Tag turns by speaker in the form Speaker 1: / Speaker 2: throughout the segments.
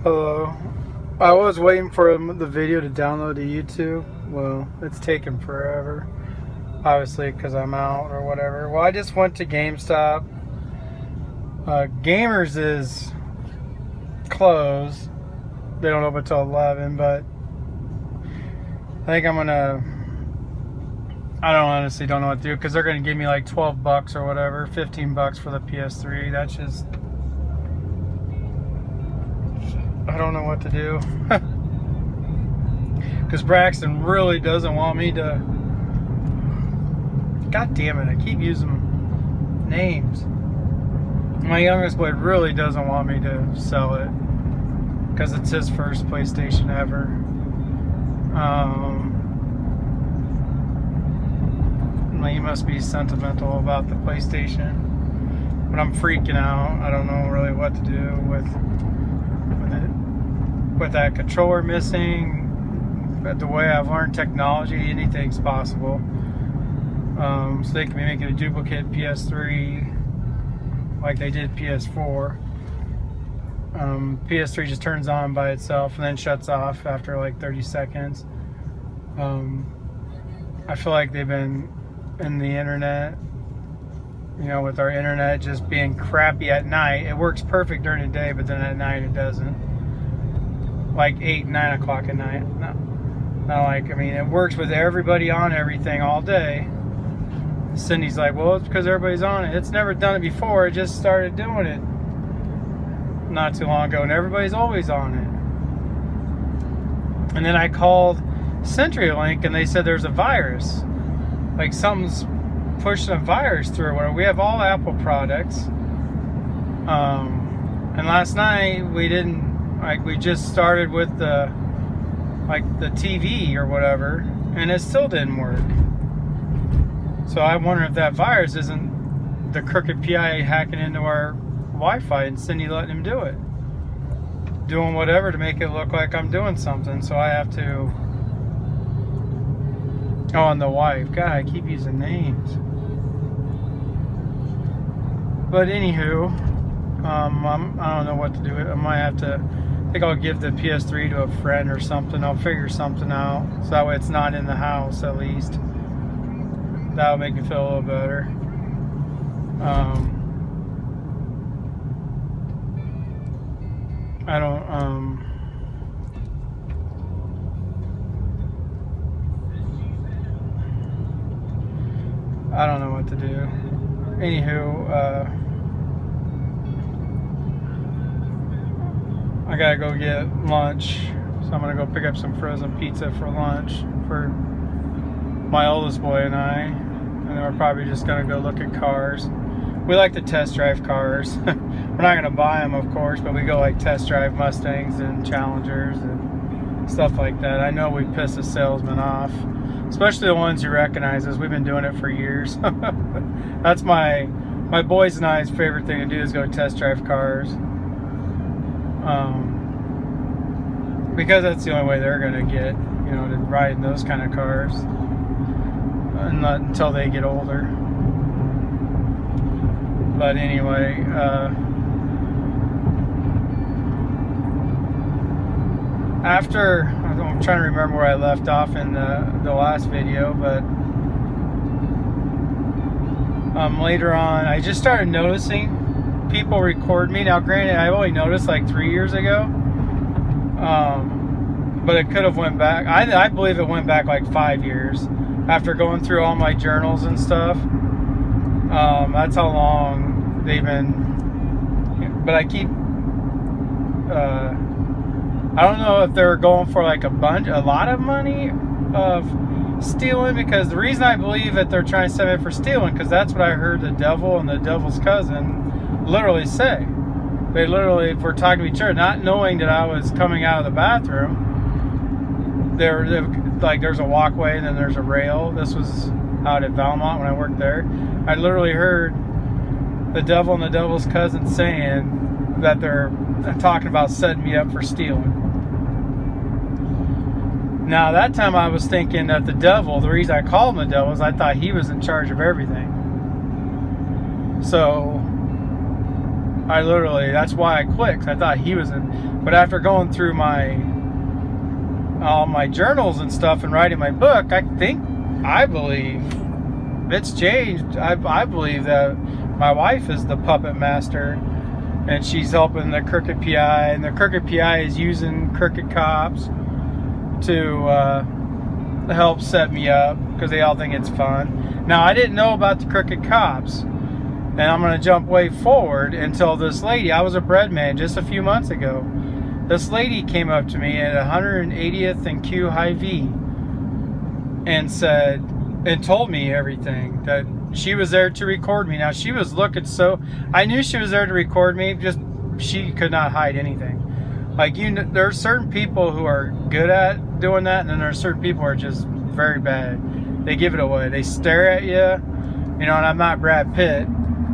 Speaker 1: Hello. I was waiting for the video to download to YouTube. Well, it's taken forever. Obviously, because I'm out or whatever. Well, I just went to GameStop. Gamers is closed. They don't open until 11, but I think I'm gonna. I honestly don't know what to do because they're gonna give me like $12 or whatever, $15 for the PS3. That's just. I don't know what to do. Because Braxton really doesn't want me to. God damn it, I keep using names. My youngest boy really doesn't want me to sell it. Because it's his first PlayStation ever. He must be sentimental about the PlayStation. But I'm freaking out. I don't know really what to do with it. With that controller missing. But the way I've learned technology, anything's possible. So they can be making a duplicate PS3 like they did PS4. PS3 just turns on by itself and then shuts off after like 30 seconds. I feel like they've been in the internet, with our internet just being crappy at night. It works perfect during the day, but then at night it doesn't. Like 8, 9 o'clock at night. It works with everybody on everything all day. Cindy's like, well, it's because everybody's on it. It's never done it before. It just started doing it not too long ago, and everybody's always on it. And then I called CenturyLink, and they said there's a virus. Like something's pushing a virus through or whatever. We have all Apple products. And last night we just started with the TV or whatever, and it still didn't work. So I wonder if that virus isn't the crooked PI hacking into our Wi-Fi and Cindy letting him do it. Doing whatever to make it look like I'm doing something. So I have to... Oh, and the wife. God, I keep using names. But anywho, I don't know what to do. I might have to... I think I'll give the PS3 to a friend or something. I'll figure something out. So that way it's not in the house at least. That'll make me feel a little better. I don't know what to do. Anywho, I gotta go get lunch, so I'm gonna go pick up some frozen pizza for lunch for my oldest boy and I, and then we're probably just gonna go look at cars. We like to test drive cars. We're not gonna buy them, of course, but we go like test drive Mustangs and Challengers and stuff like that. I know we piss the salesman off, especially the ones you recognize, as we've been doing it for years. That's my boys and I's favorite thing to do, is go test drive cars. Because that's the only way they're gonna get, to ride in those kind of cars. Not until they get older. But anyway, after, I'm trying to remember where I left off in the last video, but later on, I just started noticing people record me. Now, granted, I only noticed like 3 years ago, but it could have went back. I believe it went back like 5 years. After going through all my journals and stuff, that's how long they've been. But I keep, I don't know if they're going for like a lot of money of stealing, because the reason I believe that they're trying to set me for stealing, because that's what I heard the devil and the devil's cousin literally say. They literally were talking to each other, not knowing that I was coming out of the bathroom. They're like, there's a walkway and then there's a rail. This was out at Valmont when I worked there. I literally heard the devil and the devil's cousin saying that they're talking about setting me up for stealing. Now, that time I was thinking that the devil, the reason I called him the devil is I thought he was in charge of everything. So I literally, that's why I quit, 'cause I thought he was in. But after going through all my journals and stuff and writing my book, I believe it's changed. I believe that my wife is the puppet master, and she's helping the crooked PI, and the crooked PI is using crooked cops to help set me up because they all think it's fun. Now, I didn't know about the crooked cops, and I'm going to jump way forward until this lady. I was a bread man just a few months ago. This lady came up to me at 180th and Q High V and told me everything, that she was there to record me. Now, she was looking I knew she was there to record me, just she could not hide anything. Like, there are certain people who are good at doing that, and then there are certain people who are just very bad. They give it away. They stare at you, and I'm not Brad Pitt,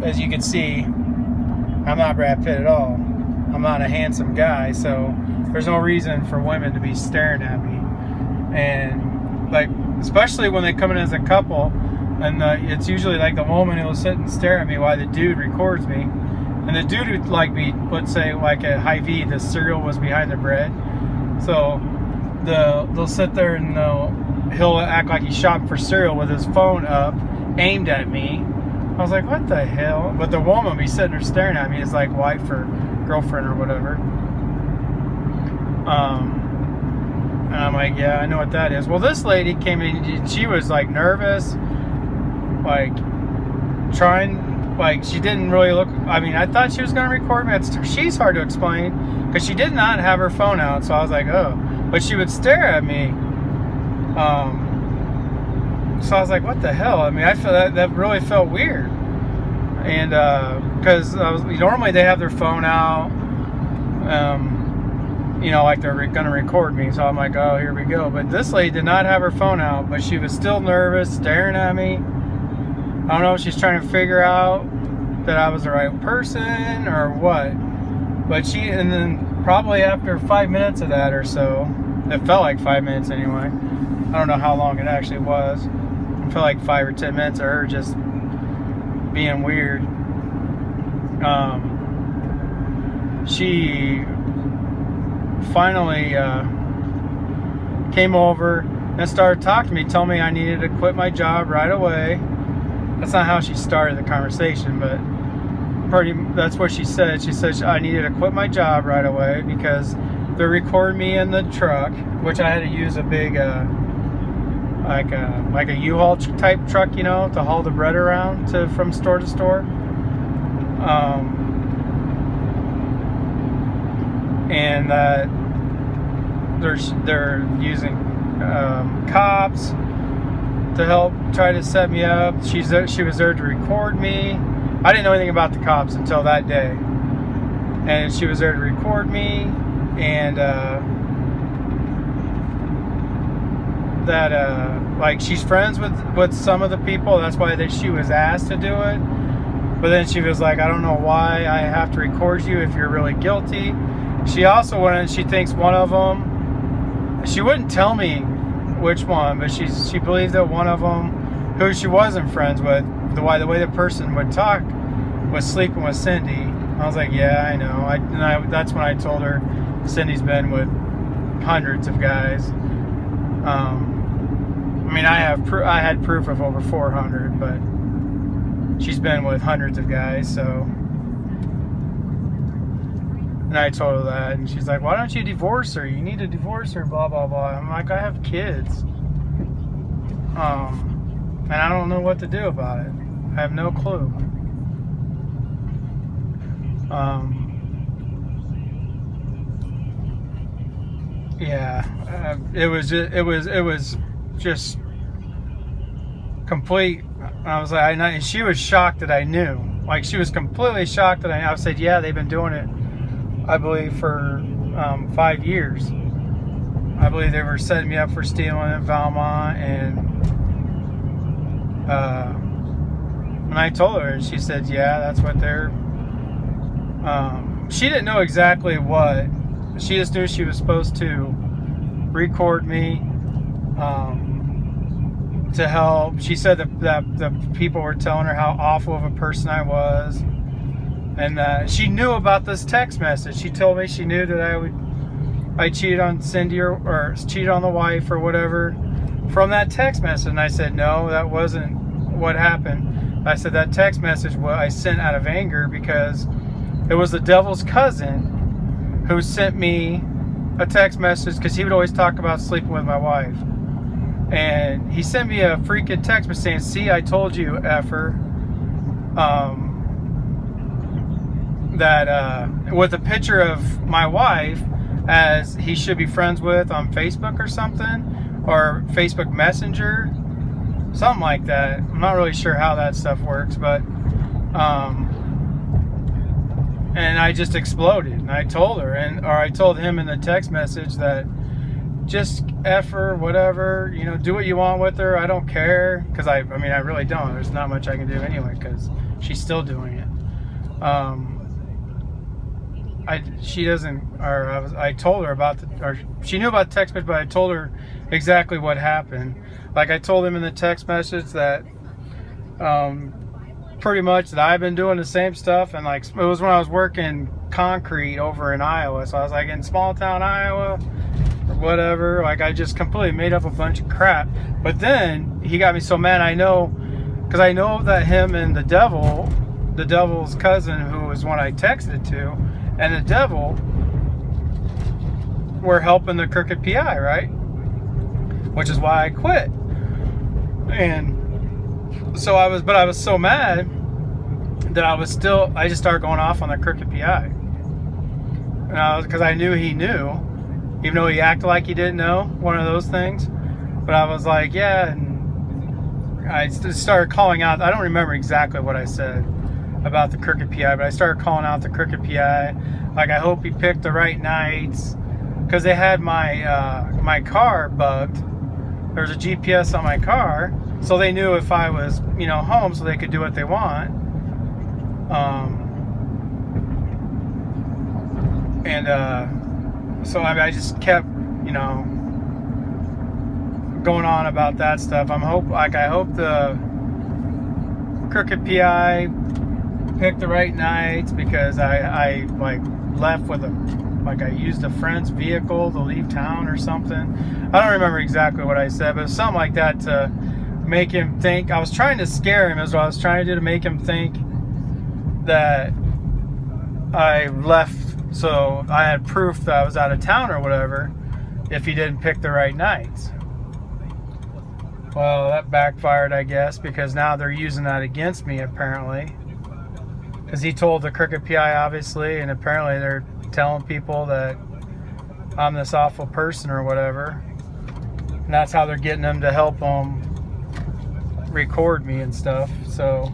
Speaker 1: as you can see. I'm not Brad Pitt at all. I'm not a handsome guy, so there's no reason for women to be staring at me. And, like, especially when they come in as a couple, and it's usually like the woman who will sit and stare at me while the dude records me. And the dude would like me, let's say, like at Hy-Vee, the cereal was behind the bread. So they'll sit there and he'll act like he's shopping for cereal with his phone up, aimed at me. I was like, what the hell? But the woman will be sitting there staring at me as like wife or girlfriend or whatever. And I'm like, yeah, I know what that is. Well, this lady came in, and she was like nervous, like she didn't really look. I mean, I thought she was going to record me. She's hard to explain because she did not have her phone out. So I was like, oh, but she would stare at me. So I was like, what the hell? I mean, I feel that really felt weird. And because normally they have their phone out, like they're going to record me. So I'm like, oh, here we go. But this lady did not have her phone out, but she was still nervous, staring at me. I don't know if she's trying to figure out that I was the right person or what. But and then probably after 5 minutes of that or so, it felt like 5 minutes anyway. I don't know how long it actually was. It felt like 5 or 10 minutes of her just being weird. She finally came over and started talking to me, telling me I needed to quit my job right away. That's not how she started the conversation, but that's what she said. She said I needed to quit my job right away because they recorded me in the truck, which I had to use a big, like a U-Haul type truck, to haul the bread around from store to store. And that they're using cops to help try to set me up. She was there to record me. I didn't know anything about the cops until that day, and she was there to record me, and like she's friends with some of the people. That's why she was asked to do it. But then she was like, I don't know why I have to record you if you're really guilty. She also went and she thinks one of them, she wouldn't tell me which one, but she believed that one of them, who she wasn't friends with, the way the person would talk, was sleeping with Cindy. I was like, yeah, I know. That's when I told her Cindy's been with hundreds of guys. I mean, I had proof of over 400, but she's been with hundreds of guys, so. And I told her that, and she's like, why don't you divorce her? You need to divorce her, blah, blah, blah. I'm like, I have kids. And I don't know what to do about it. I have no clue. Yeah, it was just complete. I was like, and she was shocked that I knew. Like, she was completely shocked that I said, yeah, they've been doing it, I believe, for 5 years. I believe they were setting me up for stealing at Valmont, and I told her, and she said, yeah, that's what they're. She didn't know exactly what. She just knew she was supposed to record me to help. She said that the people were telling her how awful of a person I was, And she knew about this text message. She told me she knew that I cheated on Cindy or cheated on the wife or whatever from that text message. And I said, no, that wasn't what happened. I said that text message I sent out of anger because it was the devil's cousin who sent me a text message, because he would always talk about sleeping with my wife. And he sent me a freaking text message saying, see, I told you, effer. That with a picture of my wife as he should be friends with on Facebook or something, or Facebook Messenger, something like that. I'm not really sure how that stuff works, but and I just exploded, and I told her, or I told him in the text message that just F her, whatever, you know, do what you want with her, I don't care, because I mean, I really don't. There's not much I can do anyway, because she's still doing it. She doesn't, or I told her about or she knew about the text message, but I told her exactly what happened. Like, I told him in the text message that, pretty much that I've been doing the same stuff, and like, it was when I was working concrete over in Iowa, so I was like in small town Iowa, or whatever, like I just completely made up a bunch of crap. But then he got me so mad, because I know that him and the devil's cousin, who was one I texted to, and the devil were helping the crooked PI, right? Which is why I quit. And so I was so mad that I just started going off on the crooked PI. Because I knew he knew, even though he acted like he didn't know, one of those things. But I was like, yeah, and I started calling out. I don't remember exactly what I said about the crooked PI, but I started calling out the crooked PI. Like, I hope he picked the right nights, because they had my car bugged. There's a GPS on my car, so they knew if I was, home, so they could do what they want. So I just kept, going on about that stuff. I hope the crooked PI picked the right nights, because I left with I used a friend's vehicle to leave town or something. I don't remember exactly what I said, but it was something like that to make him think. I was trying to scare him, is what I was trying to do, to make him think that I left, so I had proof that I was out of town or whatever, if he didn't pick the right nights. Well, that backfired, I guess, because now they're using that against me, apparently. Because he told the crooked PI, obviously, and apparently they're telling people that I'm this awful person or whatever. And that's how they're getting them to help them record me and stuff. So,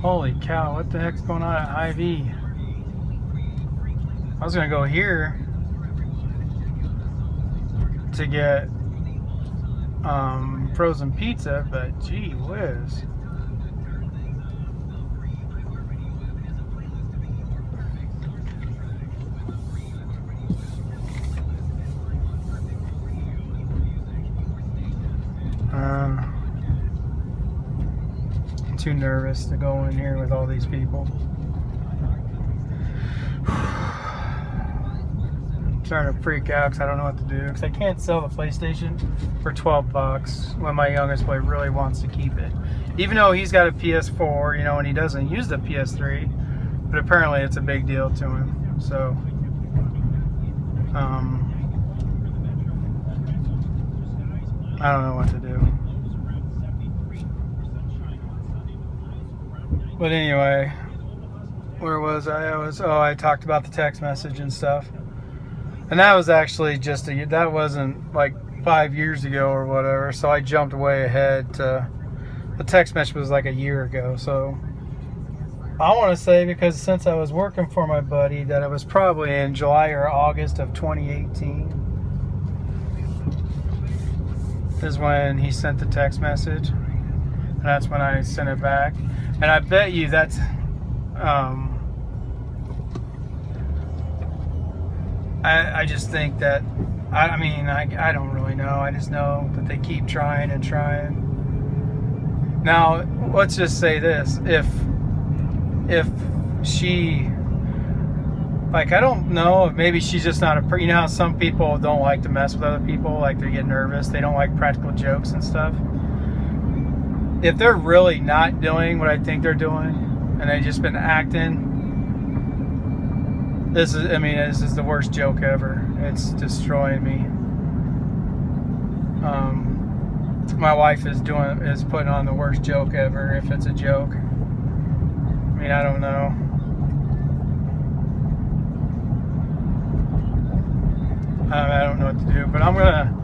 Speaker 1: holy cow, what the heck's going on at Hy-Vee? I was going to go here to get frozen pizza, but gee whiz. I'm too nervous to go in here with all these people. I'm starting to freak out because I don't know what to do, because I can't sell the PlayStation for $12 when my youngest boy really wants to keep it, even though he's got a PS4, and he doesn't use the PS3, but apparently it's a big deal to him. So I don't know what to do. But anyway, where was I? I talked about the text message and stuff. And that was actually that wasn't like 5 years ago or whatever, so I jumped way ahead to, the text message was like a year ago. So I want to say, because since I was working for my buddy, that it was probably in July or August of 2018 is when he sent the text message, and that's when I sent it back. And I bet you that's I just think that I don't really know. I just know that they keep trying and trying. Now, let's just say this: if if she, like, I don't know if maybe she's just not you know how some people don't like to mess with other people, like they get nervous, they don't like practical jokes and stuff. If they're really not doing what I think they're doing and they just been acting, this is the worst joke ever. It's destroying me. My wife is putting on the worst joke ever, if it's a joke. I mean, I don't know. I don't know what to do, but I'm gonna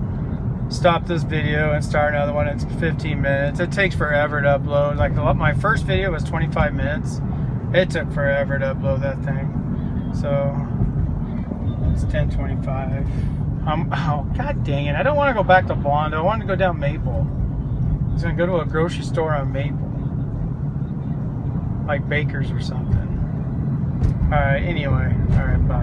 Speaker 1: stop this video and start another one. It's 15 minutes. It takes forever to upload. Like, my first video was 25 minutes. It took forever to upload that thing. So it's 10:25. Oh, god dang it. I don't want to go back to Blondo. I want to go down Maple. I was going to go to a grocery store on Maple. Like Baker's or something. Alright, anyway. Alright, bye.